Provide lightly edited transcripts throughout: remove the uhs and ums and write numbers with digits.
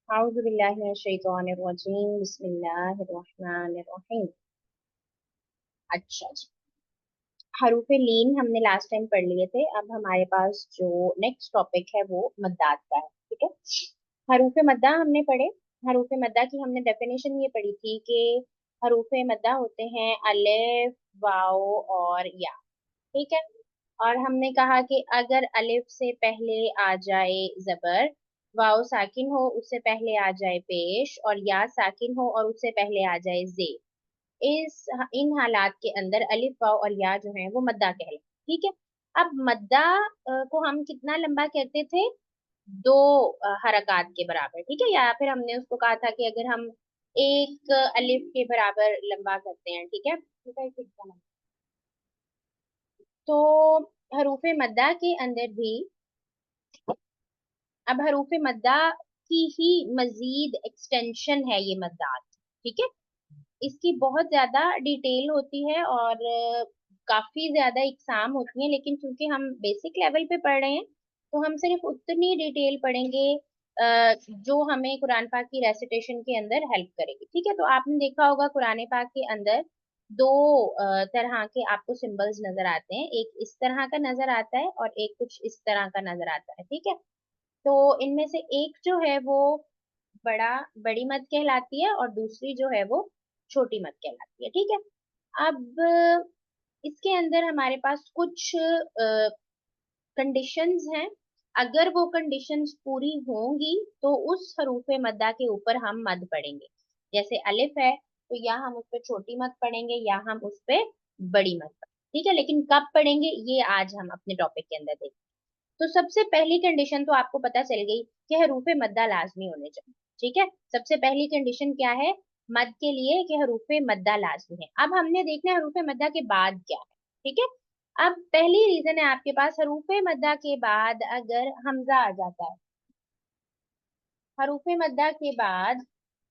औज़ु बिल्लाहि मिनश शैतानिर रजीम बिस्मिल्लाहिर रहमानिर रहीम। अच्छा जी, हरूफ लीन हमने लास्ट टाइम पढ़ लिए थे। अब हमारे पास जो नेक्स्ट टॉपिक है वो मद्दात का है। ठीक है, हरूफ मद्दा हमने पढ़े। हरूफ मद्दा की हमने डेफिनेशन ये पढ़ी थी कि हरूफ मद्दा होते हैं अलिफ, वाओ और या। ठीक है, और हमने कहा कि अगर अलिफ से पहले आ जाए जबर, वाओ साकिन हो उससे पहले आ जाए पेश, और या साकिन हो और उससे पहले आ जाए जे, इस इन हालात के अंदर अलिफ वाओ और या जो है वो मद्दा कहलाए। ठीक है, अब मद्दा को हम कितना लंबा कहते थे? दो हरकत के बराबर। ठीक है, या फिर हमने उसको कहा था कि अगर हम एक अलिफ के बराबर लंबा करते हैं। ठीक है, तो हरूफ मद्दा के अंदर भी, अब हरूफ मद्दा की ही मजीद एक्सटेंशन है ये मद्दात। ठीक है, इसकी बहुत ज्यादा डिटेल होती है और काफी ज्यादा इकसाम होती है, लेकिन क्योंकि हम बेसिक लेवल पे पढ़ रहे हैं तो हम सिर्फ उतनी डिटेल पढ़ेंगे जो हमें कुरान पाक की रेसिटेशन के अंदर हेल्प करेगी। ठीक है, तो आपने देखा होगा कुरान पाक के अंदर दो तरह के आपको सिंबल्स नजर आते हैं। एक इस तरह का नजर आता है और एक कुछ इस तरह का नजर आता है। ठीक है, तो इनमें से एक जो है वो बड़ा बड़ी मद कहलाती है और दूसरी जो है वो छोटी मद कहलाती है। ठीक है, अब इसके अंदर हमारे पास कुछ कंडीशंस हैं। अगर वो कंडीशंस पूरी होंगी तो उस हरूफ मद्दा के ऊपर हम मद पढ़ेंगे। जैसे अलिफ है तो या हम उस पे छोटी मद पढ़ेंगे या हम उस पे बड़ी मद पढ़ेंगे। ठीक है, लेकिन कब पढ़ेंगे ये आज हम अपने टॉपिक के अंदर देखेंगे। तो सबसे पहली कंडीशन तो आपको पता चल गई कि हरूफे मद्दा लाजमी होने चाहिए। ठीक है, सबसे पहली कंडीशन क्या है मद के लिए? कि हरूफे मद्दा लाजमी है। अब हमने देखना है हरूफे मद्दा के बाद क्या है। ठीक है, अब पहली रीजन है आपके पास, हरूफे मद्दा के बाद अगर हमजा आ जाता है। हरूफे मद्दा के बाद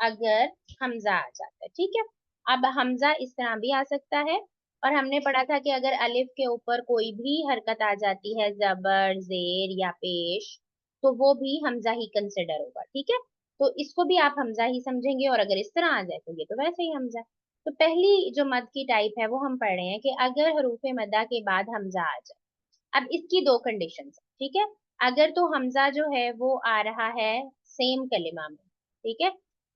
अगर हमजा आ जाता है। ठीक है, अब हमजा इस तरह भी आ सकता है, और हमने पढ़ा था कि अगर अलिफ के ऊपर कोई भी हरकत आ जाती है, जबर जेर या पेश, तो वो भी हमजा ही कंसिडर होगा। ठीक है, तो इसको भी आप हमजा ही समझेंगे, और अगर इस तरह आ जाए तो ये तो वैसे ही हमजा है। तो पहली जो मद की टाइप है वो हम पढ़ रहे हैं कि अगर हरूफे मद्दा के बाद हमजा आ जाए। अब इसकी दो कंडीशंस है। ठीक है, अगर तो हमजा जो है वो आ रहा है सेम कलिमा में। ठीक है,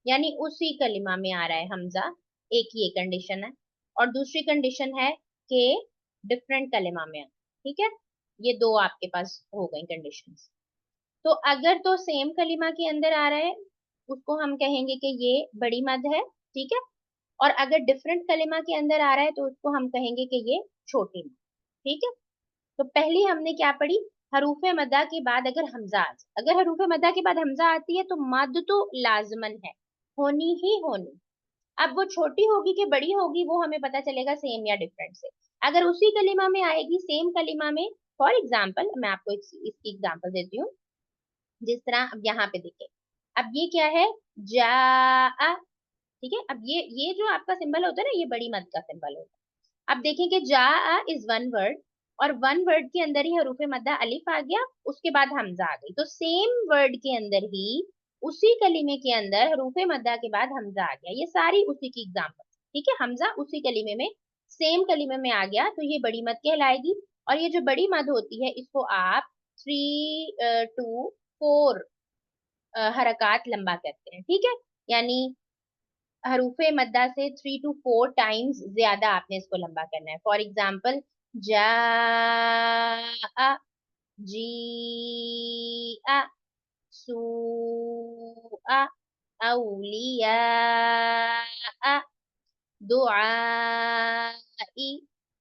यानी उसी कलिमा में आ रहा है हमजा, एक ये कंडीशन है। और दूसरी कंडीशन है कि डिफरेंट कलिमा में है। ठीक है, ये दो आपके पास हो गई कंडीशंस। तो अगर तो सेम कलिमा के अंदर आ रहा है उसको हम कहेंगे कि ये बड़ी मद है। ठीक है, और अगर डिफरेंट कलिमा के अंदर आ रहा है तो उसको हम कहेंगे कि ये छोटी मद। ठीक है, तो पहली हमने क्या पढ़ी? हरूफे मद्दा के बाद अगर हमजा आ जाए, अगर हरूफे मद्दा के बाद हमजा आती है तो मद तो लाजमन है, होनी ही होनी। अब वो छोटी होगी कि बड़ी होगी वो हमें पता चलेगा सेम या डिफरेंट से। अगर उसी कलिमा में आएगी, सेम कलिमा में, फॉर एग्जाम्पल मैं आपको इसकी एग्जाम्पल देती हूँ। जिस तरह अब यहाँ पे देखिए, अब ये क्या है? जा। ठीक है, अब ये जो आपका सिंबल होता है ना, ये बड़ी मद का सिंबल होता है। अब देखें कि जा इज वन वर्ड, और वन वर्ड के अंदर ही हरूफे मद्दा अलिफ आ गया, उसके बाद हमजा आ गई। तो सेम वर्ड के अंदर ही उसी कलीमे के अंदर हरूफे मद्दा के बाद हमजा आ गया। ये सारी उसी की एग्जाम्पल। ठीक है, हमजा उसी कलीमे में, सेम कलीमे में आ गया तो ये बड़ी मद कहलाएगी। और ये जो बड़ी मद होती है इसको आप 3 to 4 हरकत लंबा करते हैं। ठीक है, यानी हरूफे मद्दा से 3 to 4 टाइम्स ज्यादा आपने इसको लंबा करना है। फॉर एग्जाम्पल, जा, जी, सू, औलिया, दुआई,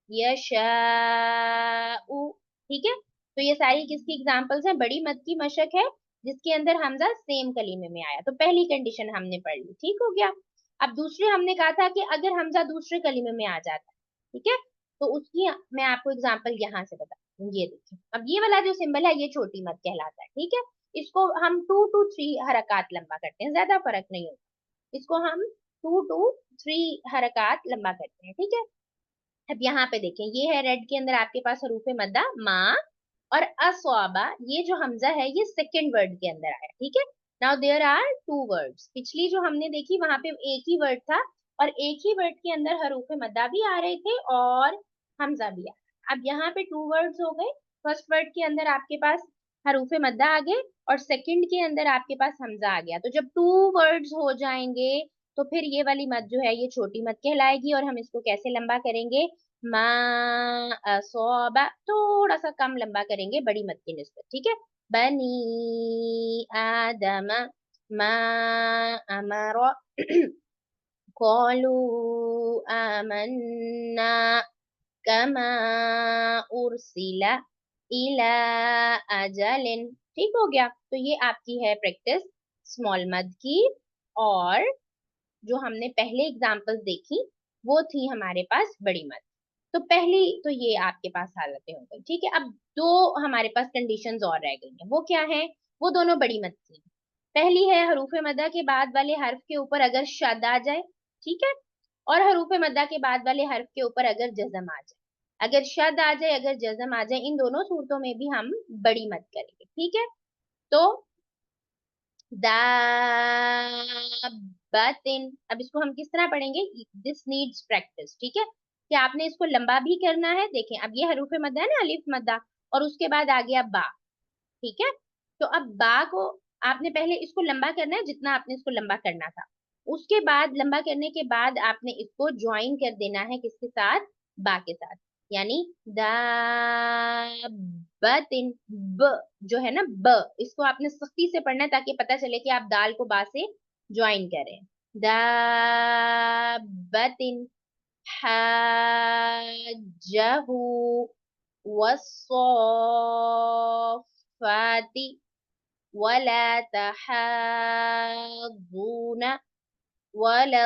यशाउ। ठीक है, तो ये सारी किसकी एग्जाम्पल्स हैं? बड़ी मद की मशक है जिसके अंदर हमजा सेम कलीमे में आया। तो पहली कंडीशन हमने पढ़ ली, ठीक हो गया। अब दूसरे हमने कहा था कि अगर हमजा दूसरे कलीमे में आ जाता है। ठीक है, तो उसकी मैं आपको एग्जाम्पल यहाँ से बता, ये देखिए, अब ये वाला जो सिंबल है ये छोटी मद कहलाता है। ठीक है, इसको हम 2 to 3 हरकत लंबा करते हैं, ज्यादा फर्क नहीं होता। इसको हम 2 to 3 हरकत लंबा करते हैं। ठीक है, अब यहाँ पे देखें, ये है रेड के अंदर आपके पास हरूफे मद्दा मा, और अस्वाबा, ये जो हमजा है ये सेकंड वर्ड के अंदर आया। ठीक है, now there are two words, पिछली जो हमने देखी वहां पे एक ही वर्ड था और एक ही वर्ड के अंदर हरूफ मद्दा भी आ रहे थे और हमजा भी आ रहा। अब यहाँ पे टू वर्ड्स हो गए, फर्स्ट वर्ड के अंदर आपके पास हरूफ मद्दा आ गए और सेकंड के अंदर आपके पास हमजा आ गया। तो जब टू वर्ड्स हो जाएंगे तो फिर ये वाली मद जो है ये छोटी मद कहलाएगी और हम इसको कैसे लंबा करेंगे, मा असोबा, थोड़ा सा कम लंबा करेंगे बड़ी मद की निस्बत, ठीक है। बनी आदम मा अमर कौलू आमन्ना कमा उर्सिला इला अजलिन। ठीक हो गया। तो ये आपकी है प्रैक्टिस स्मॉल मद की। और जो हमने पहले एग्जांपल्स देखी वो थी हमारे पास बड़ी मद। तो पहली तो ये आपके पास हालतें हो गई, ठीक है। अब दो हमारे पास कंडीशंस और रह गई हैं, वो क्या है, वो दोनों बड़ी मद की। पहली है हरूफ मद्दा के बाद वाले हर्फ के ऊपर अगर शद आ जाए, ठीक है, और हरूफ मद्दा के बाद वाले हर्फ के ऊपर अगर जज्म आ जाए। अगर शद आ जाए अगर जज्म आ जाए, इन दोनों सूरतों में भी हम बड़ी मद करेंगे, ठीक है। तो दाबतिन, अब इसको हम किस तरह पढ़ेंगे, दिस नीड्स प्रैक्टिस, ठीक है। कि आपने इसको लंबा भी करना है, देखें अब ये हरूफ मद्दा है ना, अलिफ मद्दा, और उसके बाद आ गया बा, ठीक है। तो अब बा को आपने पहले इसको लंबा करना है जितना आपने इसको लंबा करना था, उसके बाद लंबा करने के बाद आपने इसको ज्वाइन कर देना है किसके साथ, बा के साथ। यानी दाबतिन, ब जो है ना ब, इसको आपने सख्ती से पढ़ना है ताकि पता चले कि आप दाल को बा से ज्वाइन करें। दाबतिन हाजहू वस्सोफाती वला तहाज़ून वला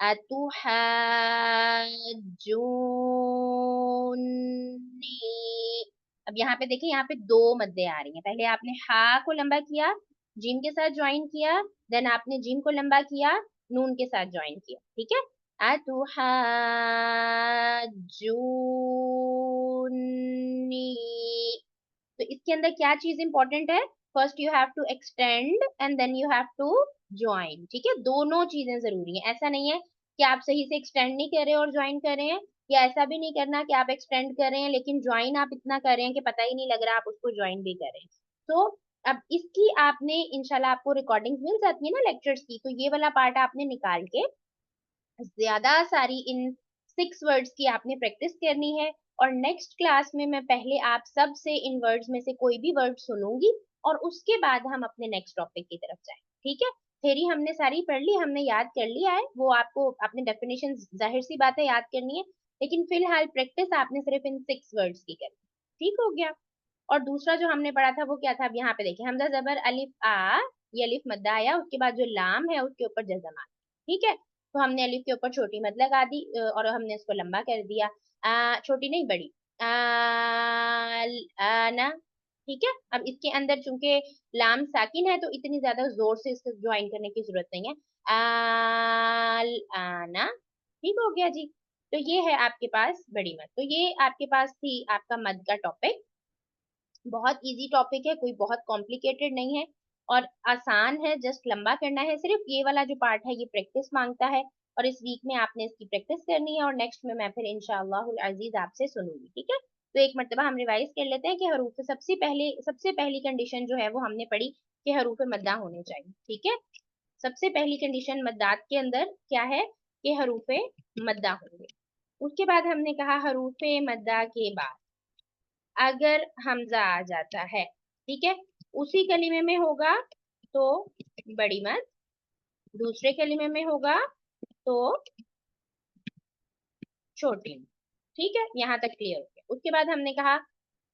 अतुहाजुनी। अब यहाँ पे देखिए, यहाँ पे दो मद्दे आ रही हैं। पहले आपने हा को लंबा किया, जीम के साथ ज्वाइन किया, देन आपने जीम को लंबा किया, नून के साथ ज्वाइन किया, ठीक है। अतुहाजुनी। तो इसके अंदर क्या चीज इंपॉर्टेंट है, first you have to extend and then you have to join, ठीक है। दोनों चीजें जरूरी हैं। ऐसा नहीं है कि आप सही से एक्सटेंड नहीं कर रहे और ज्वाइन कर रहे हैं, या ऐसा भी नहीं करना कि आप एक्सटेंड कर रहे हैं लेकिन ज्वाइन आप इतना कर रहे हैं कि पता ही नहीं लग रहा आप उसको ज्वाइन भी कर रहे हैं। तो अब इसकी आपने इंशाल्लाह आपको रिकॉर्डिंग मिल जाती है ना लेक्चर्स की, तो ये वाला पार्ट आपने निकाल के ज्यादा सारी इन 6 वर्ड्स की आपने प्रैक्टिस करनी है। और नेक्स्ट क्लास में मैं पहले आप सब से इन वर्ड्स में से कोई भी वर्ड सुनूंगी और उसके बाद हम अपने नेक्स्ट टॉपिक की तरफ जाएं, ठीक है। थ्योरी हमने सारी पढ़ ली, हमने याद कर लिया है, वो आपको अपने डेफिनेशन जाहिर सी बात है याद करनी है, लेकिन फिलहाल प्रैक्टिस आपने सिर्फ इन 6 वर्ड्स की करनी, ठीक हो गया। और दूसरा जो हमने पढ़ा था वो क्या था, अब यहाँ पे देखिए, हमजा जबर अलिफ आ, ये अलिफ मद्दा आया, उसके बाद जो लाम है उसके ऊपर जज़म आ, ठीक है। तो हमने अलिफ के ऊपर छोटी मद लगा दी और हमने इसको लंबा कर दिया, छोटी नहीं बड़ी, आना, ठीक है। अब इसके अंदर चूंकि लाम साकिन है तो इतनी ज्यादा जोर से इसको ज्वाइन करने की जरूरत नहीं है, आल आना, ठीक हो गया जी। तो ये है आपके पास बड़ी मद। तो ये आपके पास थी आपका मद का टॉपिक, बहुत इजी टॉपिक है, कोई बहुत कॉम्प्लिकेटेड नहीं है और आसान है, जस्ट लंबा करना है। सिर्फ ये वाला जो पार्ट है ये प्रैक्टिस मांगता है और इस वीक में आपने इसकी प्रैक्टिस करनी है और नेक्स्ट में मैं फिर इंशाअल्लाह अजीज आपसे सुनूंगी, ठीक है। तो एक मर्तबा हम रिवाइज कर लेते हैं कि हरूफ सबसे पहली कंडीशन जो है वो हमने पढ़ी कि हरूफ मद्दा होने चाहिए, ठीक है। सबसे पहली कंडीशन मद्दात के अंदर क्या है कि हरूफ मद्दा होंगे। उसके बाद हमने कहा हरूफ मद्दा के बाद अगर हमजा आ जाता है, ठीक है, उसी कलीमे में होगा तो बड़ी मद, दूसरे कलीमे में होगा तो छोटी मद, ठीक है। यहाँ तक क्लियर हो गया। उसके बाद हमने कहा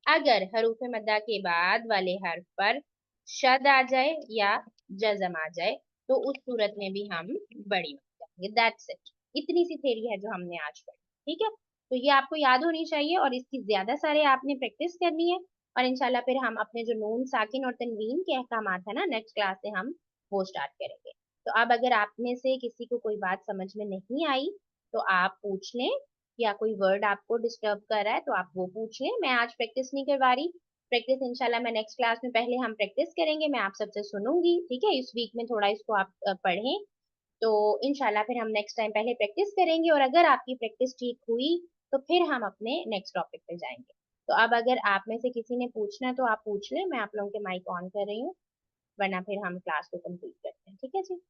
अगर हरूफ मद्दा के बाद वाले हर्फ पर शद आ जाए या जज़म आ जाए तो उस सूरत में भी हम बड़ी मद करेंगे, दैट्स इट। इतनी सी थ्योरी है जो हमने आज पढ़ी, ठीक है। तो ये आपको याद होनी चाहिए और इसकी ज्यादा सारे आपने प्रैक्टिस करनी है और इंशाल्लाह फिर हम अपने जो नून साकिन और तनवीन के अहकामात है ना नेक्स्ट क्लास से हम वो स्टार्ट करेंगे। तो अब अगर आप में से किसी को कोई बात समझ में नहीं आई तो आप पूछ लें, या कोई वर्ड आपको डिस्टर्ब कर रहा है तो आप वो पूछ लें, मैं आज प्रैक्टिस नहीं करवा रही, प्रैक्टिस इंशाल्लाह मैं नेक्स्ट क्लास में, पहले हम प्रैक्टिस करेंगे, मैं आप सबसे सुनूंगी, ठीक है। इस वीक में थोड़ा इसको आप पढ़ें, तो इंशाल्लाह फिर हम नेक्स्ट टाइम पहले प्रैक्टिस करेंगे, और अगर आपकी प्रैक्टिस ठीक हुई तो फिर हम अपने नेक्स्ट टॉपिक पे जाएंगे। तो अब अगर आप में से किसी ने पूछना है तो आप पूछ लें, मैं आप लोगों के माइक ऑन कर रही हूँ, वरना फिर हम क्लास को कंप्लीट करते हैं, ठीक है जी।